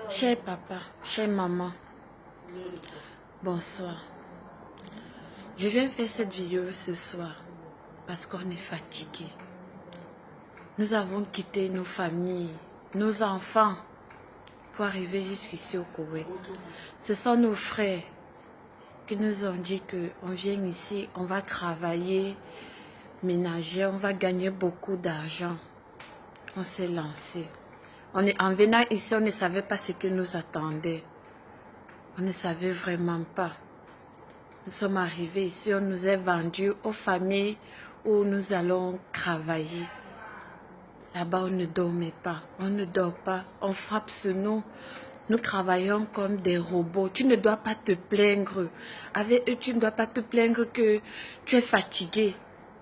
Cher papa, chère maman, bonsoir. Je viens faire cette vidéo ce soir parce qu'on est fatigué. Nous avons quitté nos familles, nos enfants pour arriver jusqu'ici au Koweït. Ce sont nos frères qui nous ont dit qu'on vient ici, on va travailler, ménager, on va gagner beaucoup d'argent. On s'est lancé. En venant ici, on ne savait pas ce qui nous attendait. On ne savait vraiment pas. Nous sommes arrivés ici, on nous a vendus aux familles où nous allons travailler. Là-bas, on ne dormait pas, on ne dort pas, on frappe sur nous. Nous travaillons comme des robots. Tu ne dois pas te plaindre. Avec eux, tu ne dois pas te plaindre que tu es fatigué.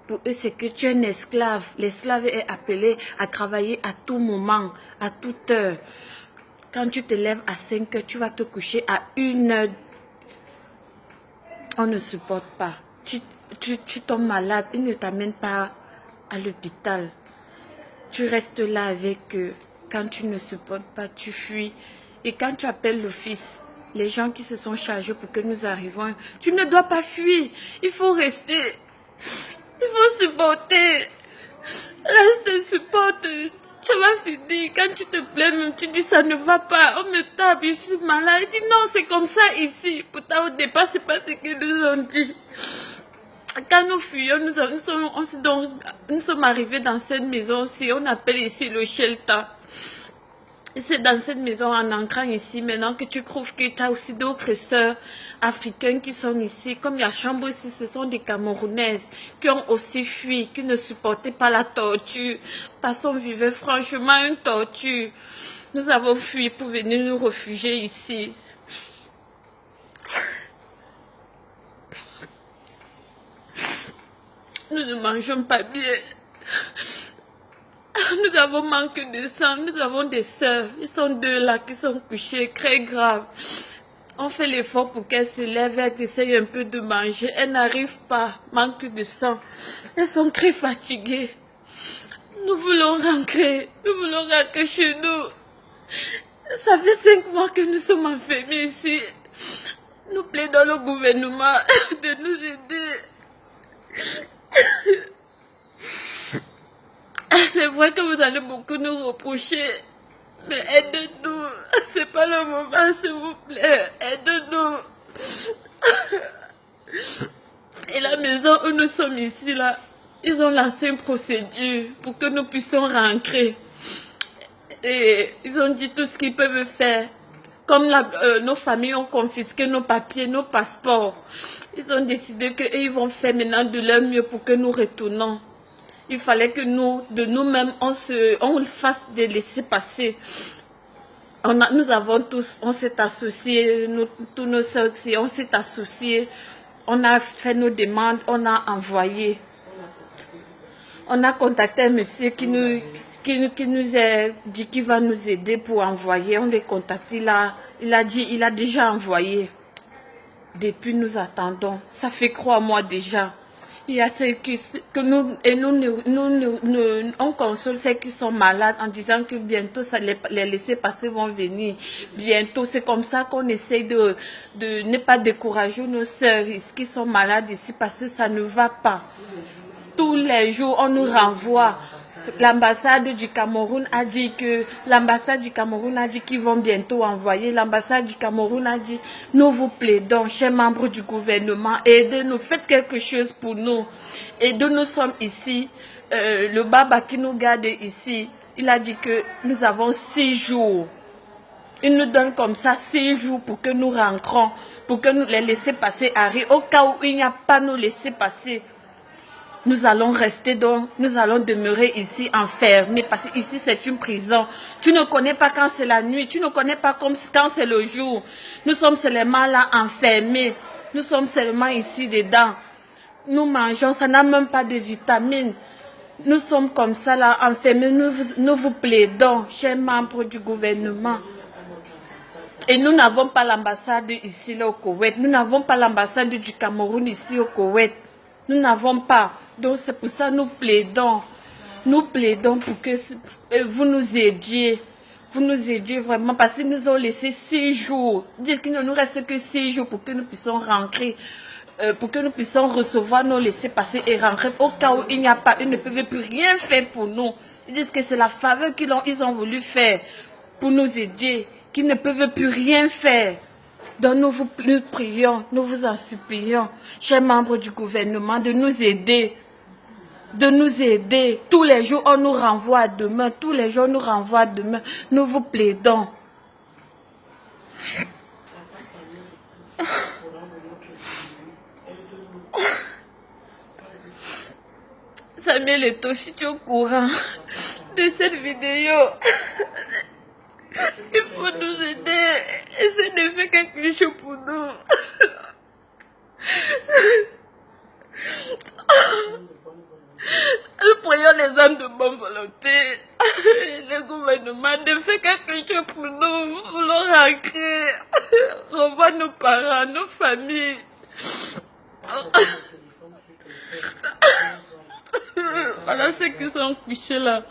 Pour eux, c'est que tu es un esclave. L'esclave est appelé à travailler à tout moment, à toute heure. Quand tu te lèves à 5 heures, tu vas te coucher à 1 heure. On ne supporte pas. Tu tombes malade, ils ne t'amènent pas à l'hôpital. Tu restes là avec eux. Quand tu ne supportes pas, tu fuis. Et quand tu appelles l'office, les gens qui se sont chargés pour que nous arrivions, tu ne dois pas fuir. Il faut rester. Il faut supporter. Reste, supporte. Ça va finir. Quand tu te plains, même tu dis ça ne va pas. On me tape, je suis malade. Il dit non, c'est comme ça ici. Pourtant, au départ, c'est pas ce qu'ils nous ont dit. Quand nous fuyons, nous sommes arrivés dans cette maison aussi. On appelle ici le shelter. C'est dans cette maison, en entrant ici, maintenant que tu trouves que tu as aussi d'autres sœurs africaines qui sont ici. Comme la chambre ici, ce sont des Camerounaises qui ont aussi fui, qui ne supportaient pas la torture. Parce qu'on vivait franchement une torture. Nous avons fui pour venir nous réfugier ici. Nous ne mangeons pas bien. Nous avons manqué de sang, nous avons des sœurs, ils sont deux là qui sont couchées, très graves. On fait l'effort pour qu'elles se lèvent, elles essayent un peu de manger, elles n'arrivent pas, manque de sang. Elles sont très fatiguées. Nous voulons rentrer chez nous. Ça fait 5 mois que nous sommes enfermés ici. Nous plaidons au gouvernement de nous aider. C'est vrai que vous allez beaucoup nous reprocher, mais aidez-nous. C'est pas le moment, s'il vous plaît. Aidez-nous. Et la maison où nous sommes ici, là, ils ont lancé une procédure pour que nous puissions rentrer. Et ils ont dit tout ce qu'ils peuvent faire. Comme nos familles ont confisqué nos papiers, nos passeports, ils ont décidé qu'ils vont faire maintenant de leur mieux pour que nous retournons. Il fallait que nous, de nous-mêmes, on fasse des laissés-passer. Nous avons tous, on s'est associés, tous nos soeurs aussi, on s'est associés. On a fait nos demandes, on a envoyé. On a contacté un monsieur qui nous a dit qu'il va nous aider pour envoyer. On l'a contacté, il a déjà envoyé. Depuis, nous attendons. Ça fait 3 mois déjà. Il y a ceux on console ceux qui sont malades en disant que bientôt les laissés-passer vont venir. Bientôt, c'est comme ça qu'on essaie de ne pas décourager nos sœurs qui sont malades ici parce que ça ne va pas. Tous les jours, on nous renvoie. L'ambassade du Cameroun a dit qu'ils vont bientôt envoyer. L'ambassade du Cameroun a dit, nous vous plaidons, chers membres du gouvernement, aidez-nous, faites quelque chose pour nous. Et d'où nous sommes ici, le Baba qui nous garde ici, il a dit que nous avons 6 jours. Il nous donne comme ça 6 jours pour que nous rentrons, pour que nous les laisser passer arrivent. Au cas où il n'y a pas nous laisser passer. Nous allons rester donc, nous allons demeurer ici enfermés parce que ici c'est une prison. Tu ne connais pas quand c'est la nuit, tu ne connais pas quand c'est le jour. Nous sommes seulement là enfermés. Nous sommes seulement ici dedans. Nous mangeons, ça n'a même pas de vitamines. Nous sommes comme ça là enfermés. Nous vous plaidons, chers membres du gouvernement. Et nous n'avons pas l'ambassade ici là, au Koweït. Nous n'avons pas l'ambassade du Cameroun ici au Koweït. Nous n'avons pas. Donc c'est pour ça que nous plaidons. Nous plaidons pour que vous nous aidiez. vous nous aidiez vraiment parce qu'ils nous ont laissé 6 jours. Dire qu'il ne nous reste que 6 jours pour que nous puissions rentrer, pour que nous puissions recevoir nos laissés-passer et rentrer. Au cas où il n'y a pas, ils ne peuvent plus rien faire pour nous. Ils disent que c'est la faveur ils ont voulu faire pour nous aider, qu'ils ne peuvent plus rien faire. Donc nous prions, nous vous en supplions, chers membres du gouvernement, de nous aider. De nous aider. Tous les jours, on nous renvoie à demain. Tous les jours, on nous renvoie à demain. Nous vous plaidons. Samuel Eto'o, si tu es au courant de cette vidéo, il faut nous aider. Essaye de faire quelque chose pour nous. Nous prions les hommes de bonne volonté, le gouvernement de faire quelque chose pour nous. Nous voulons rentrer, revoir nos parents, nos familles. Voilà ceux qui sont couchés là.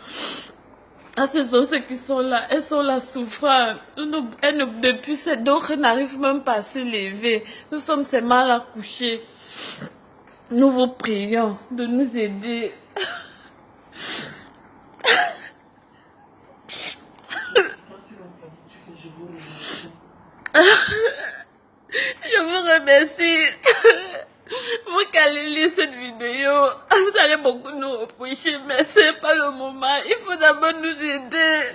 Ah, ce sont ceux qui sont là. Elles sont là souffrant. Depuis cette d'autres n'arrivent même pas à se lever. Nous sommes ces mal à coucher. Nous vous prions de nous aider. Je vous remercie. Vous qui allez lire cette vidéo, vous allez beaucoup nous reprocher, mais ce n'est pas le moment. Il faut d'abord nous aider.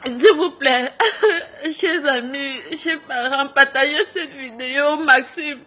S'il vous plaît, chers amis, chers parents, partagez cette vidéo au maximum.